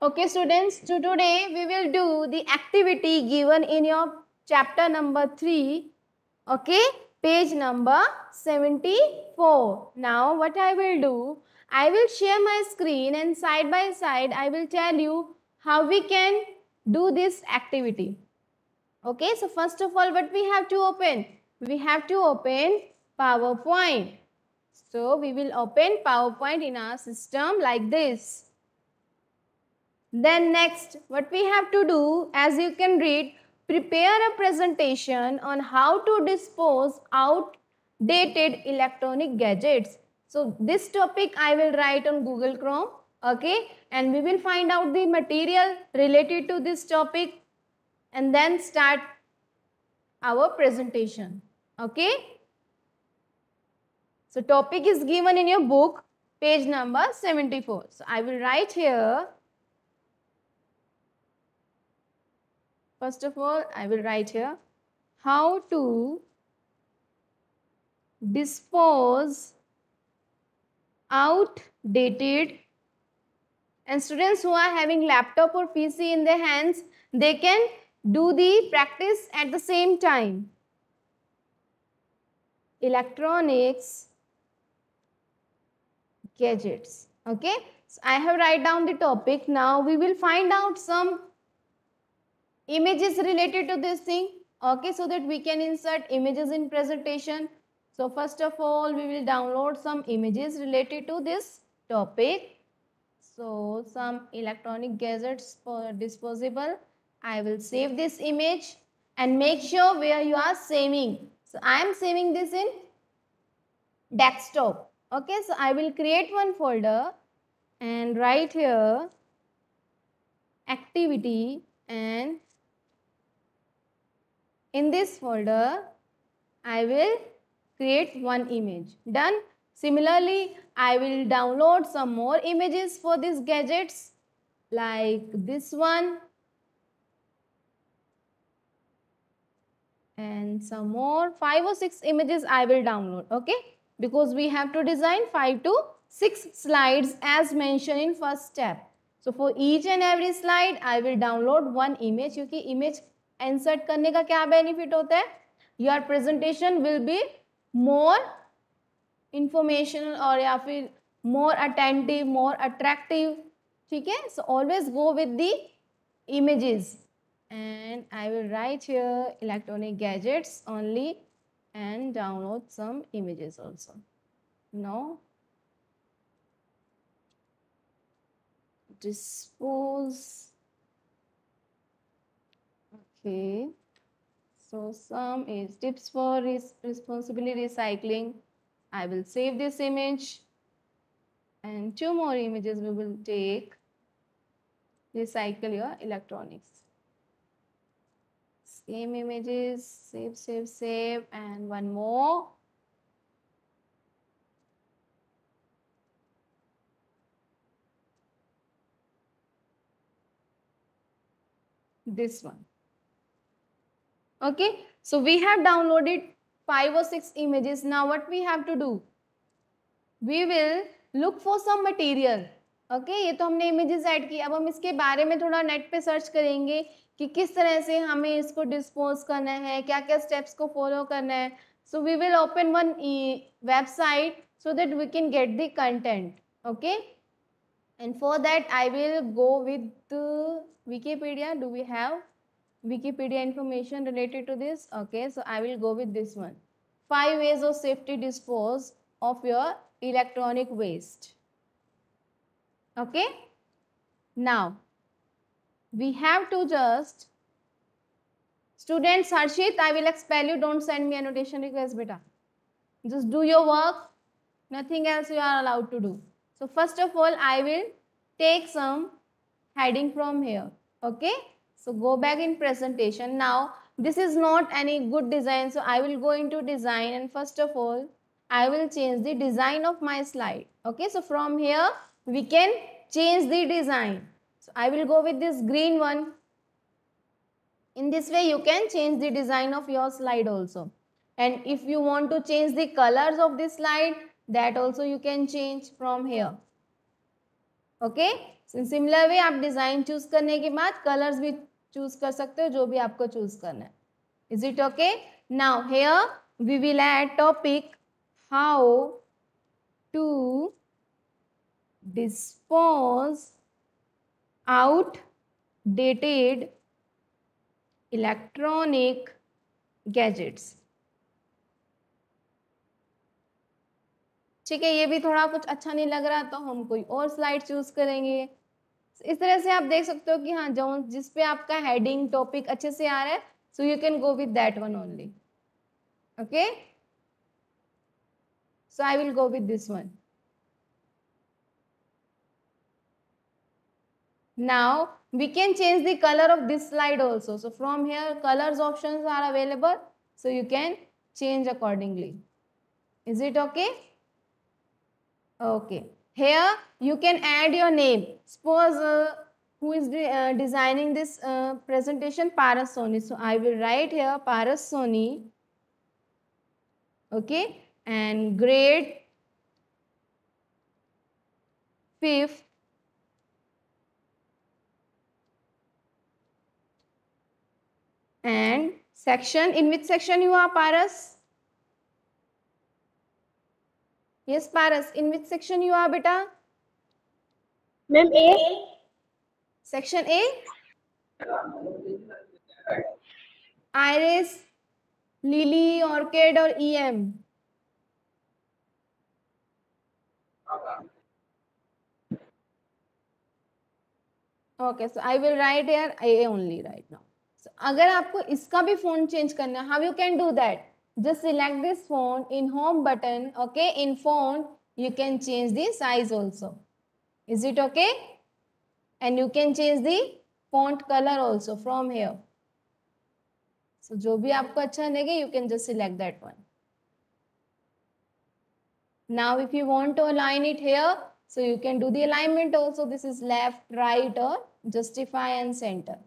Okay students, so today we will do the activity given in your chapter number 3, okay, page number 74. Now what I will do, I will share my screen and side by side I will tell you how we can do this activity. Okay, so first of all what we have to open? We have to open PowerPoint. So we will open PowerPoint in our system like this. Then next, what we have to do, as you can read, prepare a presentation on how to dispose outdated electronic gadgets. So this topic I will write on Google Chrome, okay, and we will find out the material related to this topic and then start our presentation, okay. So topic is given in your book, page number 74. So I will write here. First of all, I will write here how to dispose outdated, and students who are having laptop or PC in their hands, they can do the practice at the same time. Electronics gadgets. Okay, so I have write down the topic. Now we will find out some images related to this thing, okay, so that we can insert images in presentation. So first of all we will download some images related to this topic. So some electronic gadgets for disposable. I will save this image and make sure where you are saving. So I am saving this in desktop. Okay, so I will create one folder and write here activity, and in this folder, I will create one image. Done. Similarly, I will download some more images for these gadgets like this one and some more 5 or 6 images I will download, okay, because we have to design 5 to 6 slides as mentioned in first step. So for each and every slide I will download one image, क्योंकि image insert करने का क्या benefit होता है, your presentation will be more informational और या फिर more attentive, more attractive, ठीक है. So always go with the images, and I will write here electronic gadgets only and download some images also. Now dispose. Okay, so some is tips for responsibly recycling. I will save this image, and 2 more images we will take. Recycle your electronics. Same images, save, and one more. This one. Okay, so we have downloaded 5 or 6 images. Now what we have to do? We will look for some material. Okay, ये तो हमने images add की. अब हम इसके बारे में थोड़ा नेट पे सर्च करेंगे कि किस तरह से हमें इसको डिस्पोज करना है, क्या क्या स्टेप्स को फॉलो करना है. So we will open one website so that we can get the content. Okay, and for that I will go with Wikipedia. Do we have Wikipedia information related to this? Okay, so I will go with this one. 5 ways of safety dispose of your electronic waste. Okay, now we have to just, students, Harshit, I will expel you. Don't send me annotation request, beta. Just do your work. Nothing else you are allowed to do. So first of all, I will take some heading from here. Okay, so go back in presentation. Now this is not any good design, so I will go into design, and first of all I will change the design of my slide. Okay, so from here we can change the design. So I will go with this green one. In this way you can change the design of your slide also, and if you want to change the colors of this slide, that also you can change from here. Okay, similar way आप design choose करने के बाद colours भी choose कर सकते हो, जो भी आपको चूज करना है. Is it okay? Now here we will add topic how to dispose outdated electronic gadgets. ठीक है, ये भी थोड़ा कुछ अच्छा नहीं लग रहा तो हम कोई और स्लाइड चूज करेंगे. इस तरह से आप देख सकते हो कि हाँ, जो जिस पे आपका हेडिंग टॉपिक अच्छे से आ रहा है, so you can go with that one only. Okay, so I will go with this one. Now we can change the color of this slide also. So from here colors options are available. So you can change accordingly. Is it okay? Okay. Here you can add your name. Suppose who is designing this presentation? Paras Soni. So I will write here Paras Soni. Okay. And grade 5th. And section, in which section you are, Paras? Yes, Paras, in which section you are, beta? Ma'am, A. Section A? Iris, Lily, Orchid or EM? Okay, so I will write here A only right now. So अगर आपको इसका भी font change करना है, how you can do that? Just select this font in home button. Okay, in font you can change the size also. Is it okay? And you can change the font color also from here. So जो भी आपको अच्छा लगे, you can just select that one. Now if you want to align it here, so you can do the alignment also. This is left, right or justify and center.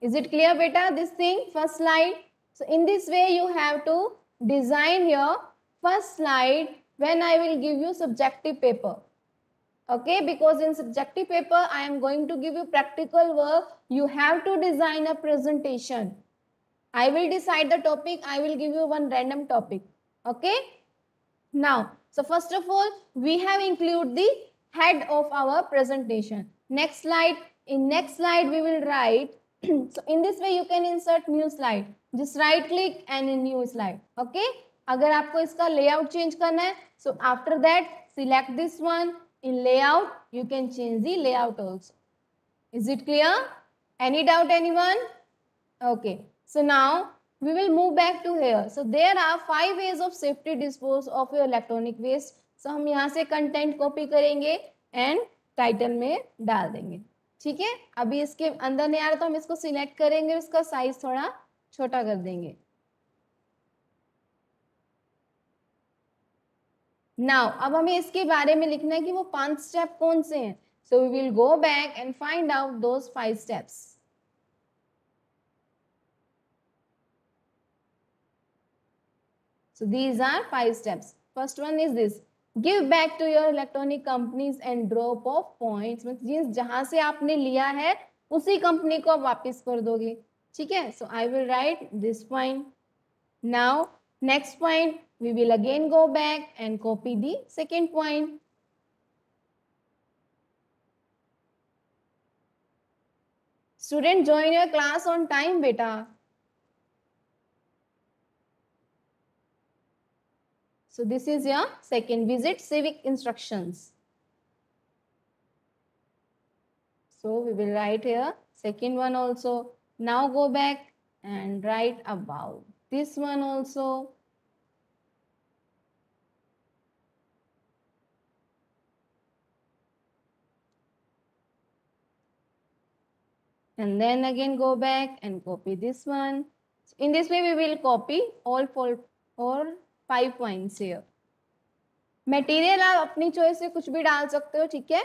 Is it clear, beta, this thing, first slide? So in this way you have to design your first slide when I will give you subjective paper. Okay, because in subjective paper I am going to give you practical work. You have to design a presentation. I will decide the topic. I will give you one random topic. Okay. Now, so first of all, we have included the head of our presentation. Next slide. In next slide, we will write. So in this way, you can insert new slide. Just right click and a new slide. Okay. अगर आपको इसका layout change करना है, so after that, select this one. In layout, you can change the layout also. Is it clear? Any doubt, anyone? Okay. So now we will move back to here. So there are 5 ways of safety dispose of your electronic waste. So हम यहाँ से content copy करेंगे and title में डाल देंगे. ठीक है, अभी इसके अंदर नहीं आ रहा तो हम इसको सिलेक्ट करेंगे, इसका साइज थोड़ा छोटा कर देंगे. Now अब हमें इसके बारे में लिखना है कि वो 5 स्टेप कौन से हैं. So we will go back and find out those 5 steps. So these are 5 steps. First one is this. Give back to your electronic companies and drop off points. Means जहां से आपने लिया है उसी कंपनी को आप वापस कर दोगे. ठीक है, so I will write this point. Now next point we will again go back and copy the second point. Student, join your class on time, beta. So this is your second visit civic instructions. So we will write here second one also. Now go back and write about this one also. And then again go back and copy this one. In this way we will copy all 5 points here. Material आप अपनी choice से कुछ भी डाल सकते हो. ठीक है,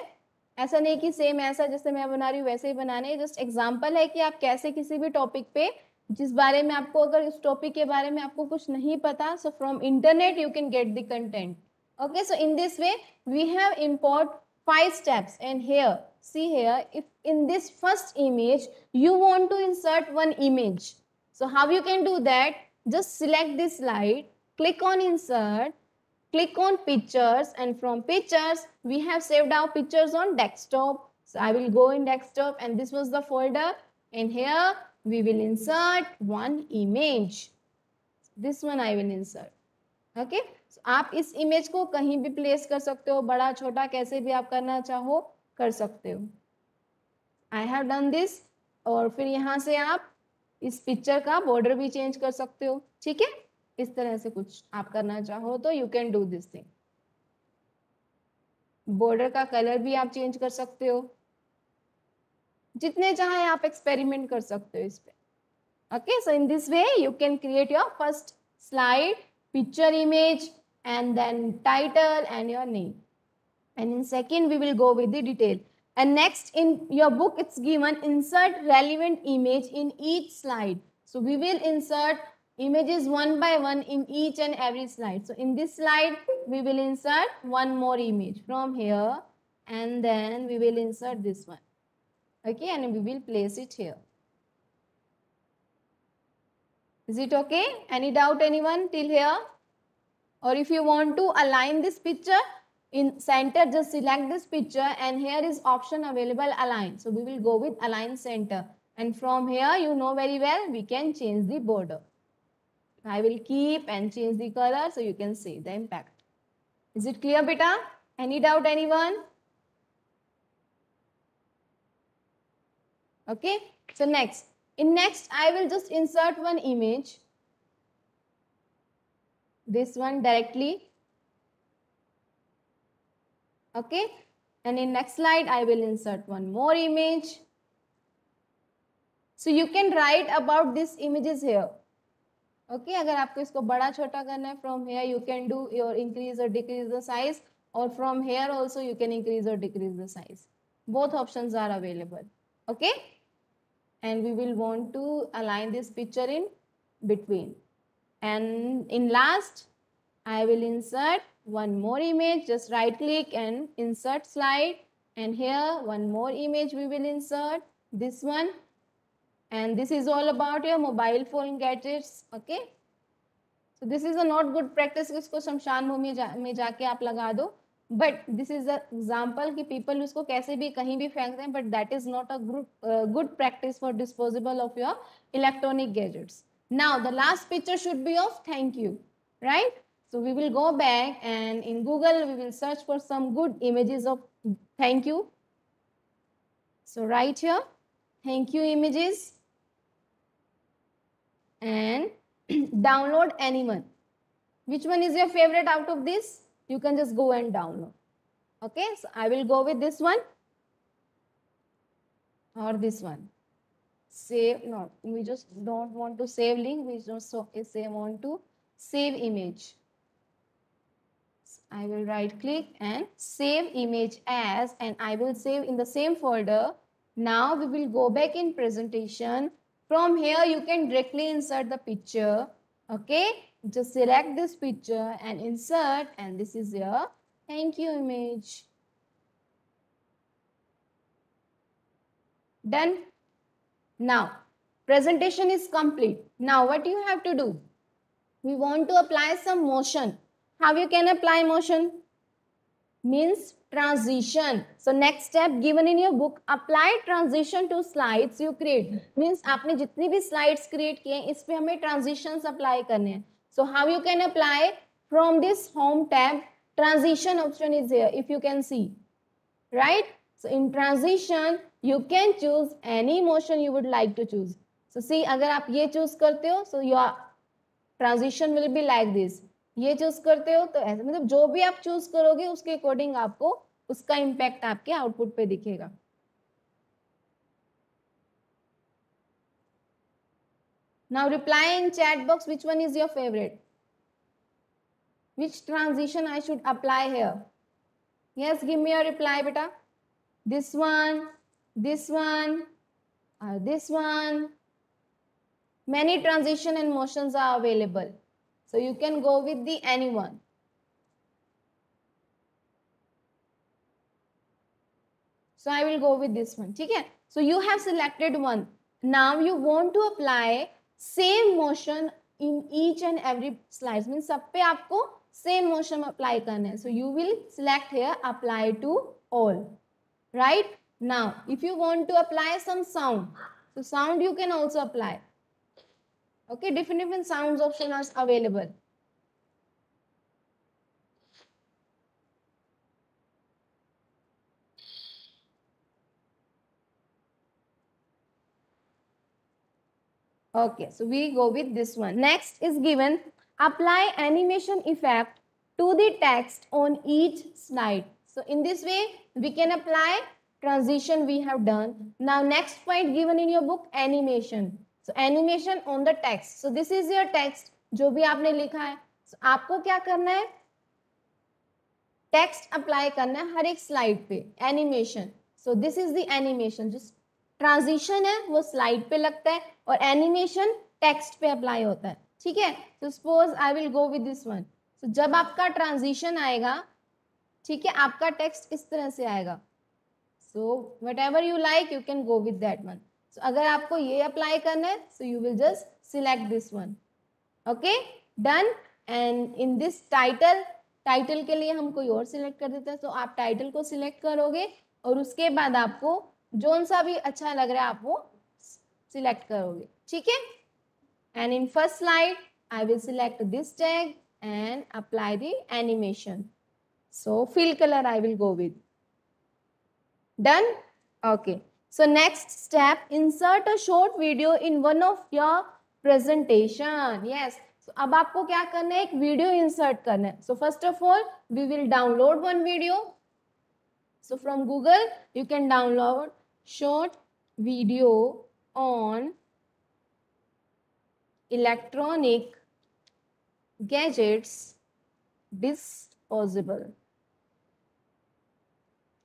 ऐसा नहीं कि सेम ऐसा जैसे मैं बना रही हूँ वैसे ही बनाने. जस्ट एग्जांपल है कि आप कैसे किसी भी टॉपिक पे जिस बारे में आपको, अगर इस टॉपिक के बारे में आपको कुछ नहीं पता, so from internet you can get the content. Okay, so in this way we have import 5 steps. And here, see here, if in this first image you want to insert one image, so how you can do that? Just select this slide, click on insert, click on pictures, and from pictures we have saved our pictures on desktop. So I will go in desktop, and this was the folder, and here we will insert one image. This one I will insert. Okay, so आप इस image को कहीं भी place कर सकते हो, बड़ा छोटा कैसे भी आप करना चाहो कर सकते हो. I have done this. और फिर यहाँ से आप इस पिक्चर का बॉर्डर भी चेंज कर सकते हो. ठीक है, इस तरह से कुछ आप करना चाहो तो you can do this thing. Border का कलर भी आप चेंज कर सकते हो, जितने चाहे आप एक्सपेरिमेंट कर सकते हो इस पे. Okay, so in this way you can create your first slide, picture image, and then title and your name. And in second we will go with the detail. And next in your book it's given insert relevant image in each slide. So we will insert images one by one in each and every slide. So in this slide we will insert one more image from here, and then we will insert this one. Okay, and we will place it here. Is it okay? Any doubt anyone till here? Or if you want to align this picture in center, just select this picture, and here is option available align. So we will go with align center, and from here you know very well we can change the border. I will keep and change the color so you can see the impact. Is it clear beta? Any doubt anyone? Okay, so next. In next, I will just insert one image, this one directly. Okay, and in next slide, I will insert one more image. So you can write about these images here. Okay, अगर आपको इसको बड़ा छोटा करना है, from here you can do your increase or decrease the size, or from here also you can increase or decrease the size. Both options are available. Okay. And we will want to align this picture in between. And in last, I will insert one more image. Just right click and insert slide. And here one more image we will insert, this one. And this is all about your mobile phone gadgets. Okay. So this is a not good practice. इसको शमशान भूमि में जाके आप लगा दो. But this is an example कि people उसको कैसे भी कहीं भी फेंक दें, but that is not a good practice for disposable of your electronic gadgets. Now the last picture should be of thank you, right? So we will go back, and in Google we will search for some good images of thank you. So right here, thank you images, and download anyone. Which one is your favorite out of this? You can just go and download. Okay, so I will go with this one or this one. Save, no, we just don't want to save link, we just say want to save image. So I will right click and save image as, and I will save in the same folder. Now we will go back in presentation. From here you can directly insert the picture. Okay, just select this picture and insert, and this is your thank you image. Done. Now presentation is complete. Now what you have to do? We want to apply some motion. How you can apply motion? Means transition. So next step given in your book, apply transition to slides you create. Means आपने जितनी भी slides create किए इस पे हमें transitions apply करने हैं. So how you can apply? From this home tab, transition option is here, if you can see, right? So in transition you can choose any motion you would like to choose. So see, अगर आप ये choose करते हो, so your transition will be like this. ये choose करते हो तो ऐसे, मतलब जो भी आप चूज करोगे उसके अकॉर्डिंग आपको उसका इम्पैक्ट आपके आउटपुट पे दिखेगा. Now reply in chat box which one is your favorite. Which transition I should apply here? Yes, give me your reply beta. This one, this one, or this one. Many transition and motions are available. So you can go with the anyone. So I will go with this one. ठीक है? So you have selected one. Now you want to apply same motion in each and every slide. Means सब पे आपको same motion apply करना है. So you will select here apply to all. Right? Now if you want to apply some sound, so sound you can also apply. Okay, different sounds option are available. Okay, so we go with this one. Next is given apply animation effect to the text on each slide. So in this way we can apply transition we have done. Now next point given in your book animation. So animation on the text. So this is your text जो भी आपने लिखा है. So आपको क्या करना है? Text apply करना है हर एक स्लाइड पे. Animation. So this is the animation. जो ट्रांजिशन है वो स्लाइड पे लगता है और एनिमेशन टेक्स्ट पे अप्लाई होता है. ठीक है? तो suppose I will go with this one. So जब आपका ट्रांजिशन आएगा, ठीक है, आपका टेक्स्ट इस तरह से आएगा. So whatever you like you can go with that one. So अगर आपको ये अप्लाई करना है so you will just select this one. Okay, done. And in this title के लिए हम कोई और सिलेक्ट कर देते हैं. तो आप टाइटल को सिलेक्ट करोगे और उसके बाद आपको जोन सा भी अच्छा लग रहा है आप वो सिलेक्ट करोगे. ठीक है? And in first slide I will select this tag and apply the animation. So fill colour I will go with. Done. Okay, so next step insert a short video in one of your presentation. Yes, अब आपको क्या करना है? एक video insert करना है. So first of all we will download one video. So from Google you can download short video on electronic gadgets disposable.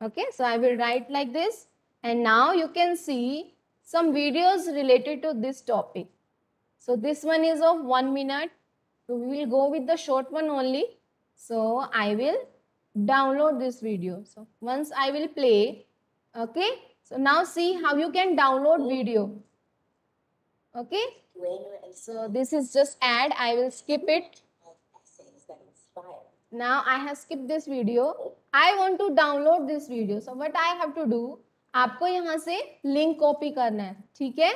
Okay, so I will write like this and now you can see some videos related to this topic. So this one is of 1 minute. So we will go with the short one only. So I will download this video. So once I will play, okay. So now see how you can download video. Okay. So this is just ad. I will skip it. Now I have skipped this video. I want to download this video. So what I have to do? आपको यहाँ से link copy करना है. ठीक है?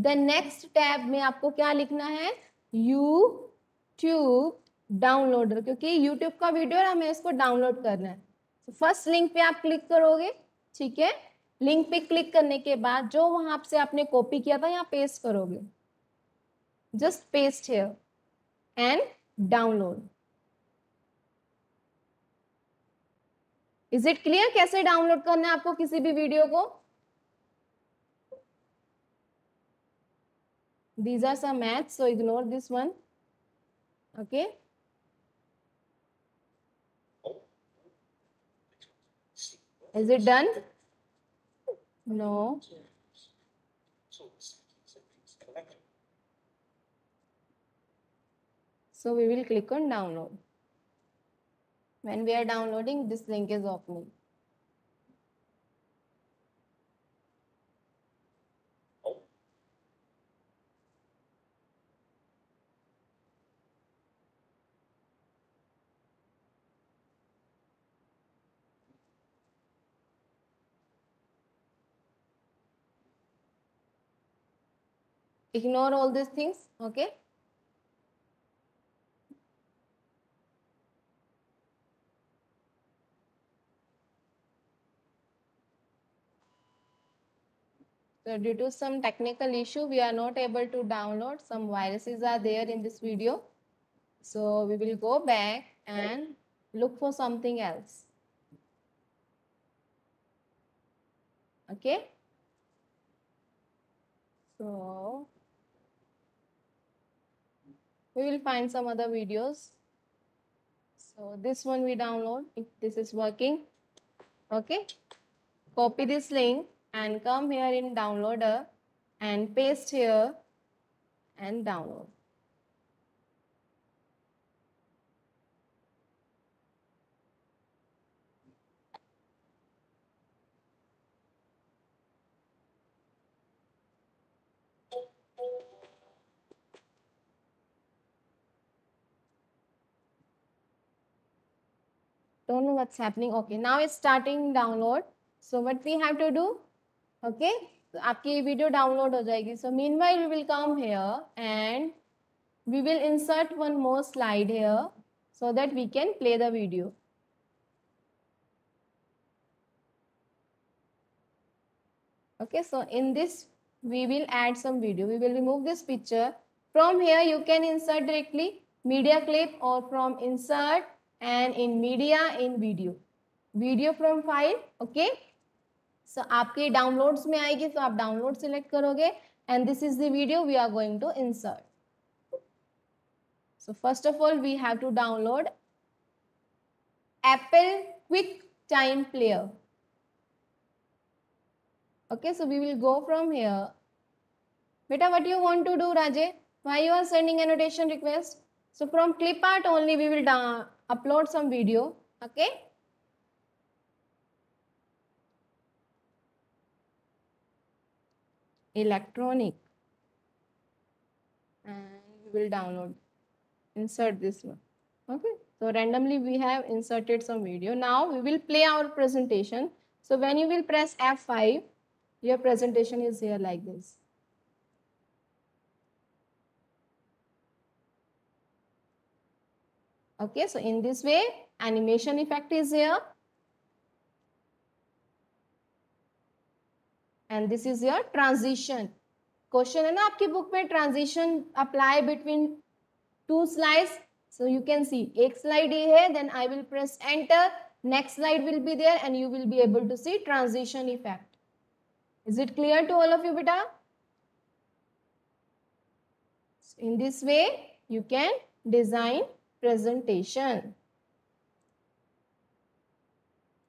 The next tab में आपको क्या लिखना है? YouTube डाउनलोडर, क्योंकि YouTube का वीडियो है, हमें इसको डाउनलोड करना है. तो फर्स्ट लिंक पे आप क्लिक करोगे. ठीक है? लिंक पे क्लिक करने के बाद जो वहां से आपने कॉपी किया था यहाँ पेस्ट करोगे. Just paste here and download. Is it clear कैसे डाउनलोड करना है आपको किसी भी वीडियो को? These are some maths, so ignore this one. Okay. Is it done? No. So we will click on download. When we are downloading, this link is opening. Ignore all these things, okay? So due to some technical issue, we are not able to download. Some viruses are there in this video. So we will go back and look for something else. Okay. So we will find some other videos. So this one we download if this is working. Okay. Copy this link and come here in downloader and paste here and download. don't know what's happening. Okay, now it's starting download. So what we have to do? Okay, so आपकी video download हो जाएगी. So meanwhile we will come here and we will insert one more slide here so that we can play the video. Okay, so in this we will add some video. We will remove this picture. From here you can insert directly media clip or from insert and in media in video from file. Okay, so आपके downloads में आएगी तो आप download select करोगे and this is the video we are going to insert. So first of all we have to download Apple QuickTime Player. Okay, so we will go from here. Beta, what you want to do, Rajay? Why you are sending annotation request? So from clipart only we will upload some video. Okay. Electronic. And we will download. Insert this one. Okay. So randomly we have inserted some video. Now we will play our presentation. So when you will press F5, your presentation is here like this. Okay, so in this way, animation effect is here. And this is your transition. Question है ना आपकी book में transition apply between two slides. So you can see एक slide ये है, then I will press enter. Next slide will be there and you will be able to see transition effect. Is it clear to all of you, beta? So in this way, you can design presentation.